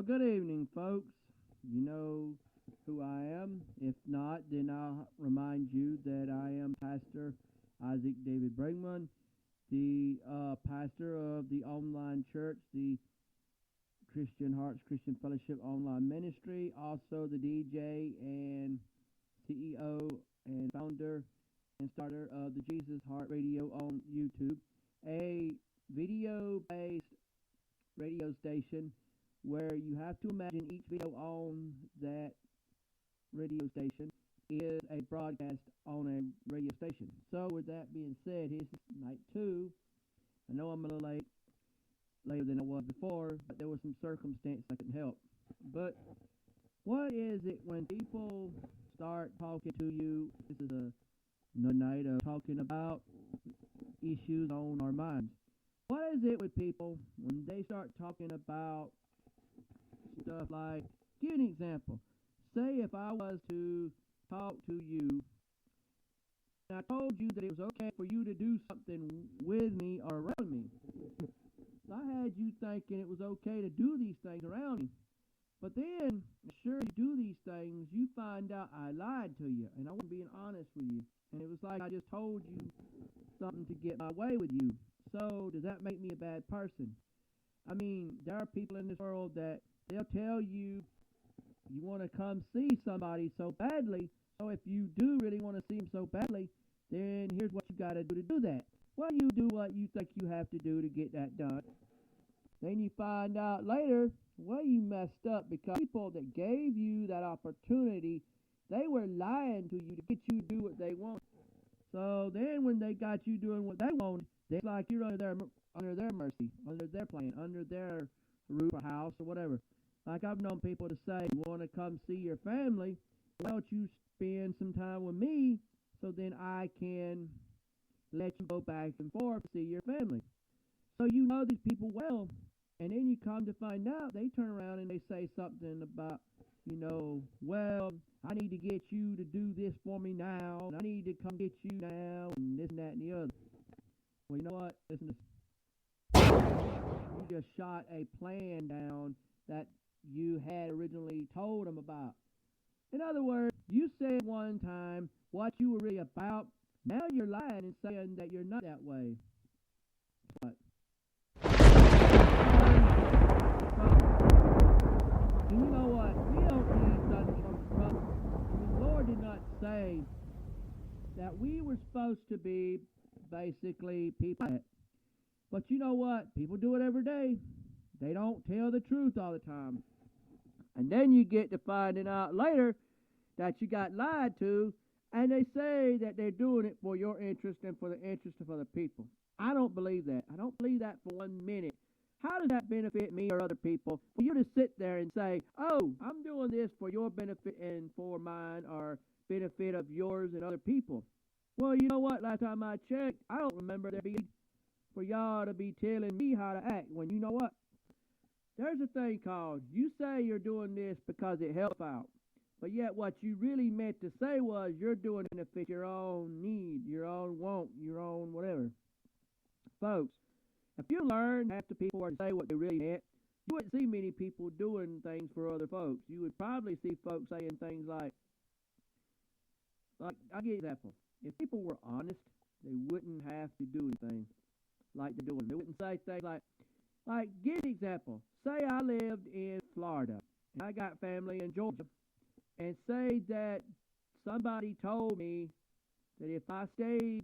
Good evening, folks. You know who I am. If not, then I'll remind you that I am Pastor Isaac David BRIGMOND, the pastor of the online church, the Christian Hearts Christian Fellowship Online Ministry, also the DJ and CEO and founder and starter of the Jesus Heart Radio on YouTube, a video-based radio station where you have to imagine each video on that radio station is a broadcast on a radio station. So with that being said, here's night 2. I know I'm a little later than I was before, but there was some circumstance I couldn't help. But what is it when people start talking to you? This is another night of talking about issues on our minds. What is it with people when they start talking about stuff like, give an example. Say if I was to talk to you, and I told you that it was okay for you to do something with me or around me. I had you thinking it was okay to do these things around me. But then, sure you do these things, you find out I lied to you, and I wasn't being honest with you. And it was like I just told you something to get my way with you. So, does that make me a bad person? I mean, there are people in this world that they'll tell you you want to come see somebody so badly. So if you do really want to see them so badly, then here's what you got to do that. Well, you do what you think you have to do to get that done. Then you find out later, well, you messed up because people that gave you that opportunity, they were lying to you to get you to do what they want. So then when they got you doing what they wanted, it's like you're under their mercy, under their plan, under their roof or house or whatever. Like I've known people to say, you want to come see your family, why don't you spend some time with me so then I can let you go back and forth to see your family. So you know these people well, and then you come to find out they turn around and they say something about, well, I need to get you to do this for me now, and I need to come get you now, and this and that and the other. Well, you know what? Listen to this. You just shot a plan down that you had originally told them about. In other words, you said one time what you were really about. Now you're lying and saying that you're not that way. What? And you know what? We don't need nothing from Trump. The Lord did not say that we were supposed to be basically people. But you know what? People do it every day. They don't tell the truth all the time. And then you get to finding out later that you got lied to, and they say that they're doing it for your interest and for the interest of other people. I don't believe that. I don't believe that for 1 minute. How does that benefit me or other people? For you to sit there and say, oh, I'm doing this for your benefit and for mine or benefit of yours and other people. Well, you know what? Last time I checked, I don't remember there being for y'all to be telling me how to act when you know what? There's a thing called, you say you're doing this because it helps out. But yet what you really meant to say was you're doing it to fit your own need, your own want, your own whatever. Folks, if you learn half the people were to say what they really meant, you wouldn't see many people doing things for other folks. You would probably see folks saying things like I'll give you an example. If people were honest, they wouldn't have to do anything like they're doing. They wouldn't say things like, give an example. Say I lived in Florida, and I got family in Georgia, and say that somebody told me that if I stayed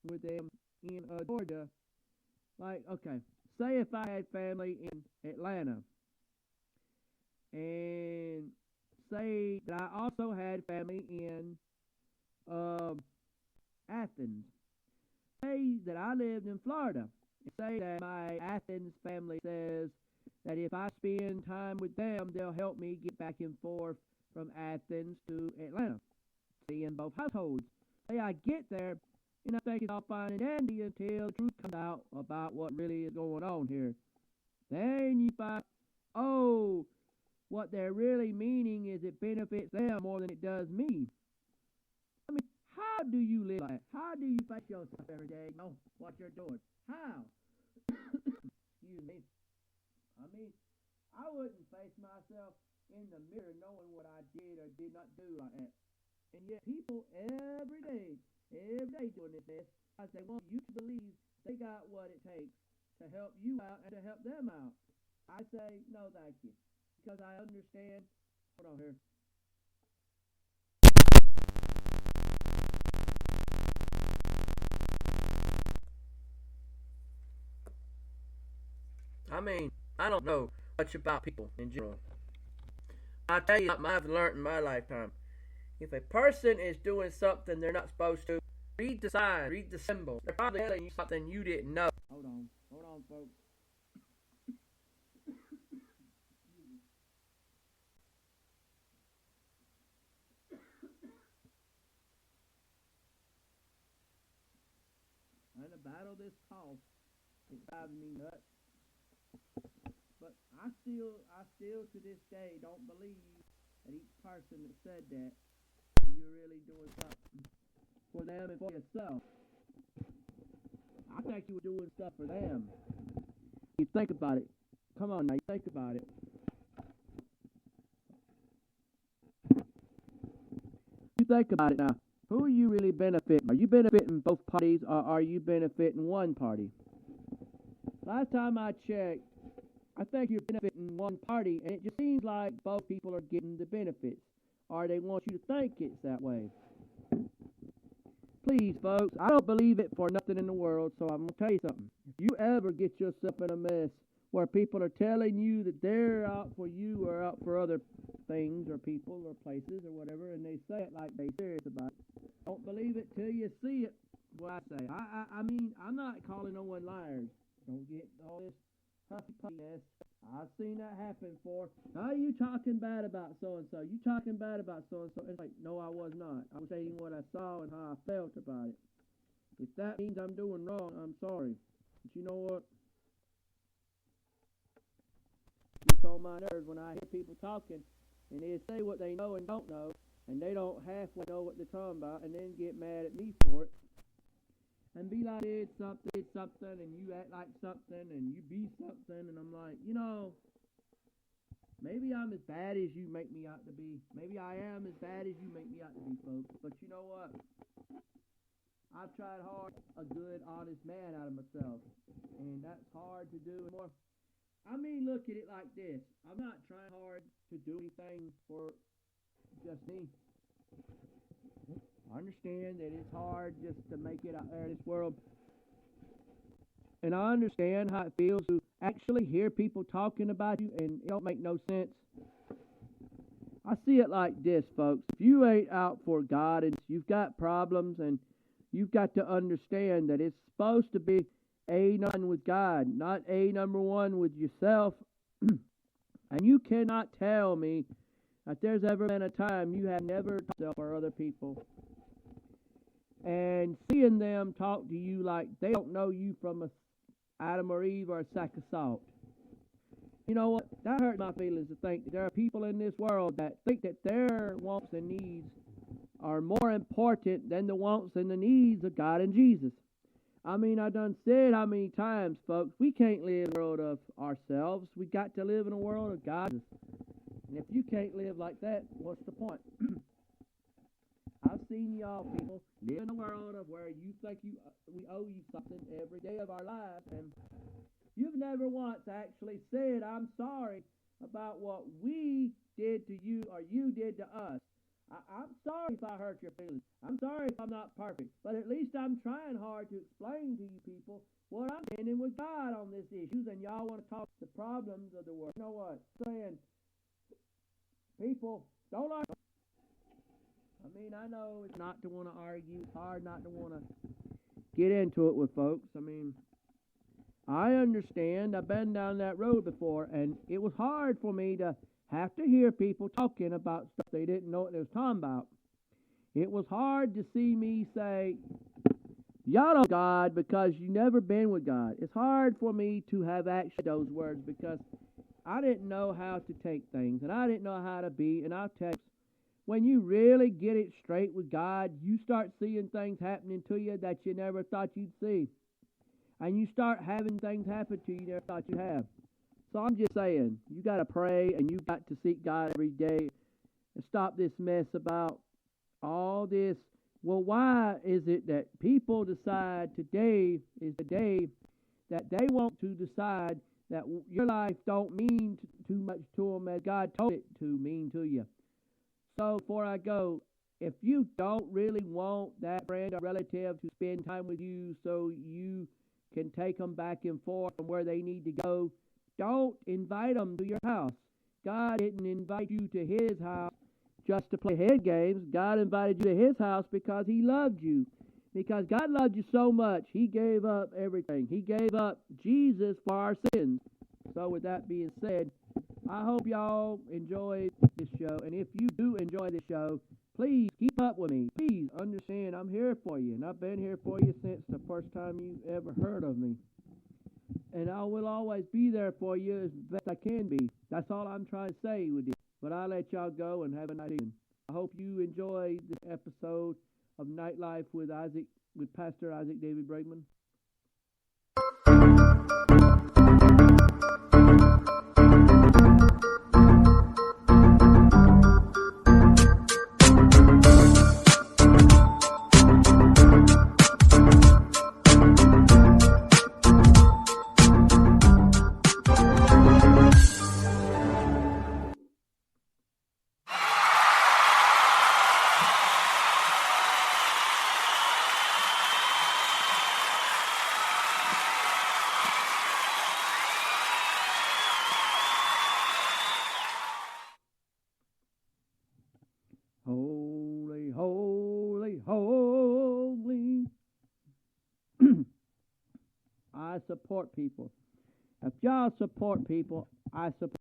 with them in Georgia, say if I had family in Atlanta, and say that I also had family in Athens. Say that I lived in Florida. Say that my Athens family says that if I spend time with them, they'll help me get back and forth from Athens to Atlanta. See, in both households. Say I get there, and I think it's all fine and dandy until the truth comes out about what really is going on here. Then you find, oh, what they're really meaning is it benefits them more than it does me. I mean, how do you live like that? How do you face yourself every day? What you're doing? How? Excuse me. I mean, I wouldn't face myself in the mirror knowing what I did or did not do like that. And yet people every day doing this because they want you to believe they got what it takes to help you out and to help them out. I say, no, thank you. Because I understand. Hold on here. I mean, I don't know much about people in general. I tell you something I've learned in my lifetime. If a person is doing something they're not supposed to, read the signs, read the symbols. They're probably telling you something you didn't know. Hold on, folks. I'm to battle this cough. It's driving me nuts. But I still to this day don't believe that each person that said that you're really doing something for them and for yourself. I think you were doing stuff for them. You think about it. Come on now, you think about it. You think about it now. Who are you really benefiting? Are you benefiting both parties or are you benefiting one party? Last time I checked, I think you're benefiting one party, and it just seems like both people are getting the benefits, or they want you to think it's that way. Please, folks, I don't believe it for nothing in the world, so I'm going to tell you something. If you ever get yourself in a mess where people are telling you that they're out for you or out for other things or people or places or whatever, and they say it like they're serious about it, don't believe it till you see it. What I say. I mean, I'm not calling no one liars. Don't get all this huffy-puffy-ness. I've seen that happen before. How are you talking bad about so-and-so? You talking bad about so-and-so? It's like, no, I was not. I was saying what I saw and how I felt about it. If that means I'm doing wrong, I'm sorry. But you know what? It's on my nerves when I hear people talking and they say what they know and don't know, and they don't halfway know what they're talking about, and then get mad at me for it. And be like, did something, and you act like something, and you be something, and I'm like, maybe I'm as bad as you make me out to be. Maybe I am as bad as you make me out to be, folks. But you know what? I've tried hard, a good, honest man out of myself, and that's hard to do anymore. I mean, look at it like this. I'm not trying hard to do anything for just me. I understand that it's hard just to make it out there in this world. And I understand how it feels to actually hear people talking about you and it don't make no sense. I see it like this, folks. If you ain't out for God and you've got problems, and you've got to understand that it's supposed to be A9 with God, not A number one with yourself. And you cannot tell me that there's ever been a time you have never talked to yourself or other people, and seeing them talk to you like they don't know you from a Adam or Eve or a sack of salt. You know what? That hurts my feelings to think that there are people in this world that think that their wants and needs are more important than the wants and the needs of God and Jesus. I mean, I done said how many times, folks, we can't live in a world of ourselves. We got to live in a world of God. And if you can't live like that, what's the point? I've seen y'all people live in a world of where you think we owe you something every day of our lives, and you've never once actually said, I'm sorry about what we did to you or you did to us. I'm sorry if I hurt your feelings. I'm sorry if I'm not perfect. But at least I'm trying hard to explain to you people what I'm standing with God on this issue, and y'all want to talk the problems of the world. You know what? Saying people don't like. I mean, I know it's not to want to argue. It's hard not to want to get into it with folks. I mean, I understand. I've been down that road before, and it was hard for me to have to hear people talking about stuff they didn't know what they was talking about. It was hard to see me say, y'all don't God because you never been with God. It's hard for me to have actually those words because I didn't know how to take things, and I didn't know how to be, and I'll tell you, when you really get it straight with God, you start seeing things happening to you that you never thought you'd see. And you start having things happen to you you never thought you'd have. So I'm just saying, you got to pray and you got to seek God every day and stop this mess about all this. Well, why is it that people decide today is the day that they want to decide that your life don't mean too much to them as God told it to mean to you? So before I go, if you don't really want that friend or relative to spend time with you so you can take them back and forth from where they need to go, don't invite them to your house. God didn't invite you to his house just to play head games. God invited you to his house because he loved you. Because God loved you so much, he gave up everything. He gave up Jesus for our sins. So with that being said, I hope y'all enjoyed this show. And if you do enjoy this show, please keep up with me. Please understand I'm here for you. And I've been here for you since the first time you ever heard of me. And I will always be there for you as best I can be. That's all I'm trying to say with this. But I'll let y'all go and have a nice evening. I hope you enjoy this episode of Nightlife with Pastor Isaac David Brigmond. Holy, holy, holy. I support people. If y'all support people, I support.